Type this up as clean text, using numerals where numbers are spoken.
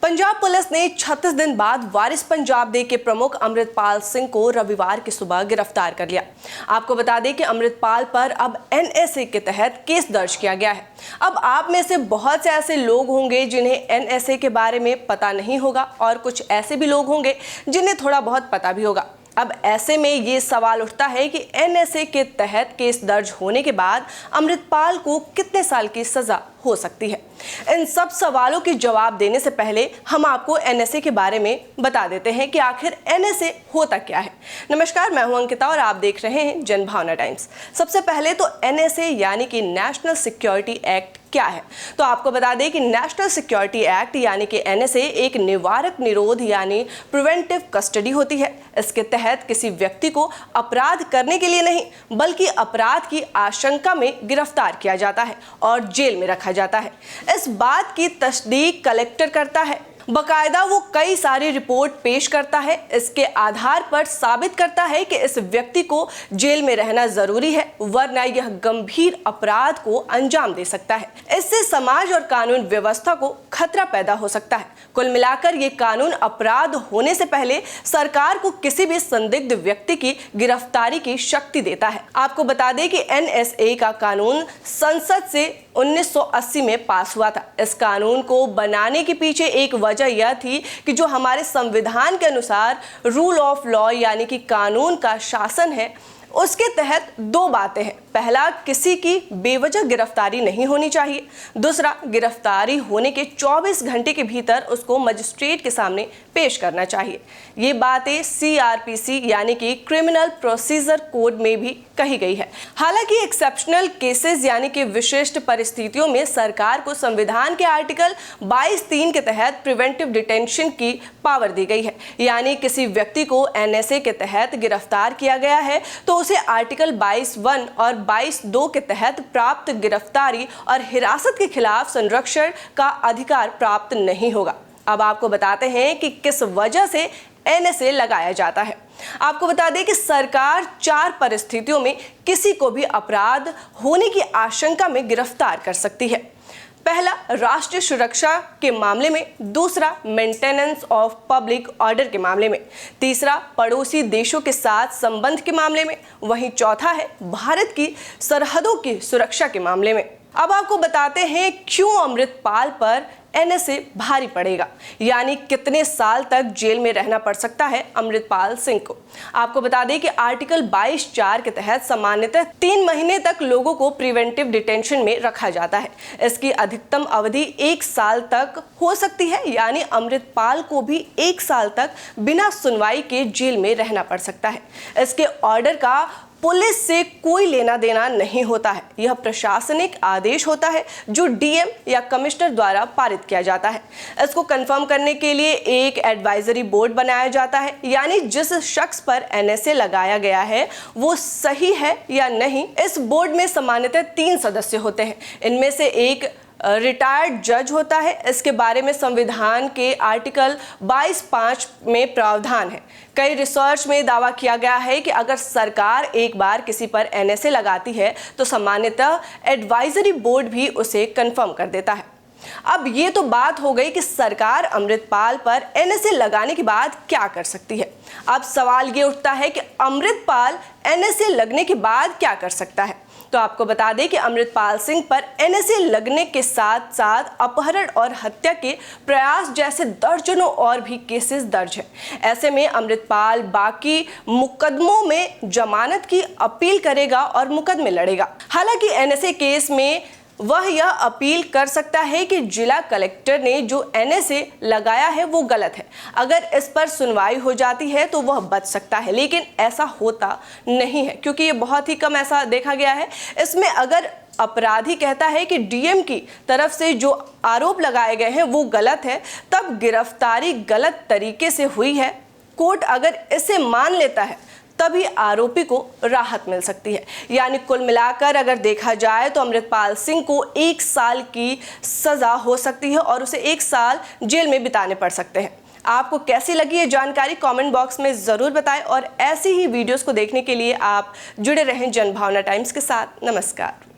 Punjab police ने 36 दिन बाद वारिस पंजाब डे के प्रमुख अमृतपाल सिंह को रविवार की सुबह गिरफ्तार कर लिया। आपको बता दें कि अमृतपाल पर अब एनएसए के तहत केस दर्ज किया गया है। अब आप में से बहुत से ऐसे लोग होंगे जिन्हें एनएसए के बारे में पता नहीं होगा और कुछ ऐसे भी लोग होंगे जिन्हें थोड़ा बहुत पता भी होगा। अब ऐसे में ये सवाल उठता है कि एनएसए के तहत केस दर्ज होने के बाद अमृतपाल को कितने साल की सजा हो सकती है। इन सब सवालों के जवाब देने से पहले हम आपको एनएसए के बारे में बता देते हैं कि आखिर एनएसए होता क्या है। नमस्कार, मैं हूं अंकिता और आप देख रहे हैं जनभावना टाइम्स। सबसे पहले तो एनएसए यानी कि नेशनल सिक्योरिटी एक्ट क्या है, तो आपको बता दें कि नेशनल सिक्योरिटी एक्ट यानी कि एनएसए एक निवारक निरोध यानी प्रिवेंटिव कस्टडी होती है। इसके तहत किसी व्यक्ति को अपराध करने के लिए नहीं बल्कि अपराध की आशंका में गिरफ्तार किया जाता है और जेल में रखा जाता है। इस बात की तस्दीक कलेक्टर करता है, बकायदा वो कई सारी रिपोर्ट पेश करता है। इसके आधार पर साबित करता है कि इस व्यक्ति को जेल में रहना जरूरी है, वरना यह गंभीर अपराध को अंजाम दे सकता है। इससे समाज और कानून व्यवस्था को खतरा पैदा हो सकता है। कुल मिलाकर ये कानून अपराध होने से पहले सरकार को किसी भी संदिग्ध व्यक्ति की गिरफ्तारी की शक्ति देता है। आपको बता दें कि एनएसए का कानून संसद से 1980 में पास हुआ था। इस कानून को बनाने के पीछे एक वजह यह थी कि जो हमारे संविधान के अनुसार रूल ऑफ लॉ यानी कि कानून का शासन है, उसके तहत दो बातें हैं। पहला, किसी की बेवजह गिरफ्तारी नहीं होनी चाहिए। दूसरा, गिरफ्तारी होने के 24 घंटे के भीतर उसको मजिस्ट्रेट के सामने पेश करना चाहिए। ये बातें सीआरपीसी यानी कि क्रिमिनल प्रोसीजर कोड में भी कही गई है। हालांकि एक्सेप्शनल केसेस यानी कि विशिष्ट परिस्थितियों में सरकार को संविधान के आर्टिकल 22(3) के तहत प्रिवेंटिव डिटेंशन की पावर दी गई है। यानी किसी व्यक्ति को एनएसए के तहत गिरफ्तार किया गया है तो उसे आर्टिकल 22(1) और 22(2) के तहत प्राप्त गिरफ्तारी और हिरासत के खिलाफ संरक्षण का अधिकार प्राप्त नहीं होगा। अब आपको बताते हैं कि किस वजह से एनएसए लगाया जाता है। आपको बता दें कि सरकार 4 परिस्थितियों में किसी को भी अपराध होने की आशंका में गिरफ्तार कर सकती है। पहला, राष्ट्रीय सुरक्षा के मामले में। दूसरा, मेंटेनेंस ऑफ पब्लिक ऑर्डर के मामले में। तीसरा, पड़ोसी देशों के साथ संबंध के मामले में। वहीं चौथा है भारत की सरहदों की सुरक्षा के मामले में। अब आपको बताते हैं क्यों अमृतपाल पर एनएसए भारी पड़ेगा, यानी कितने साल तक जेल में रहना पड़ सकता है अमृतपाल सिंह को। आपको बता दें कि आर्टिकल 22(4) के तहत सामान्यतः 3 महीने तक लोगों को प्रिवेंटिव डिटेंशन में रखा जाता है। इसकी अधिकतम अवधि 1 साल तक हो सकती है, यानी अमृतपाल को भी 1 साल तक बिना सुनवाई के जेल में रहना पड़ सकता है। इसके ऑर्डर का पुलिस से कोई लेना देना नहीं होता है। यह प्रशासनिक आदेश होता है जो डीएम या कमिश्नर द्वारा पारित किया जाता है। इसको कंफर्म करने के लिए एक एडवाइजरी बोर्ड बनाया जाता है, यानी जिस शख्स पर एनएसए लगाया गया है वो सही है या नहीं। इस बोर्ड में सामान्यतः 3 सदस्य होते हैं। इनमें से एक रिटायर्ड जज होता है। इसके बारे में संविधान के आर्टिकल 22(5) में प्रावधान है। कई रिसर्च में दावा किया गया है कि अगर सरकार एक बार किसी पर एनएसए लगाती है तो सामान्यतः एडवाइजरी बोर्ड भी उसे कंफर्म कर देता है। अब ये तो बात हो गई कि सरकार अमृतपाल पर एनएसए लगाने के बाद क्या कर सकती है। अब सवाल ये उठता है कि अमृतपाल एनएसए लगने के बाद क्या कर सकता है। तो आपको बता दें कि अमृतपाल सिंह पर एनएसए लगने के साथ साथ अपहरण और हत्या के प्रयास जैसे दर्जनों और भी केसेस दर्ज हैं। ऐसे में अमृतपाल बाकी मुकदमों में जमानत की अपील करेगा और मुकदमे लड़ेगा। हालांकि एनएसए केस में वह यह अपील कर सकता है कि जिला कलेक्टर ने जो एनएसए लगाया है वो गलत है। अगर इस पर सुनवाई हो जाती है तो वह बच सकता है, लेकिन ऐसा होता नहीं है क्योंकि ये बहुत ही कम ऐसा देखा गया है। इसमें अगर अपराधी कहता है कि डीएम की तरफ से जो आरोप लगाए गए हैं वो गलत है, तब गिरफ्तारी गलत तरीके से हुई है, कोर्ट अगर इसे मान लेता है तभी आरोपी को राहत मिल सकती है। यानी कुल मिलाकर अगर देखा जाए तो अमृतपाल सिंह को 1 साल की सजा हो सकती है और उसे 1 साल जेल में बिताने पड़ सकते हैं। आपको कैसी लगी ये जानकारी कमेंट बॉक्स में ज़रूर बताएं और ऐसी ही वीडियोस को देखने के लिए आप जुड़े रहें जनभावना टाइम्स के साथ। नमस्कार।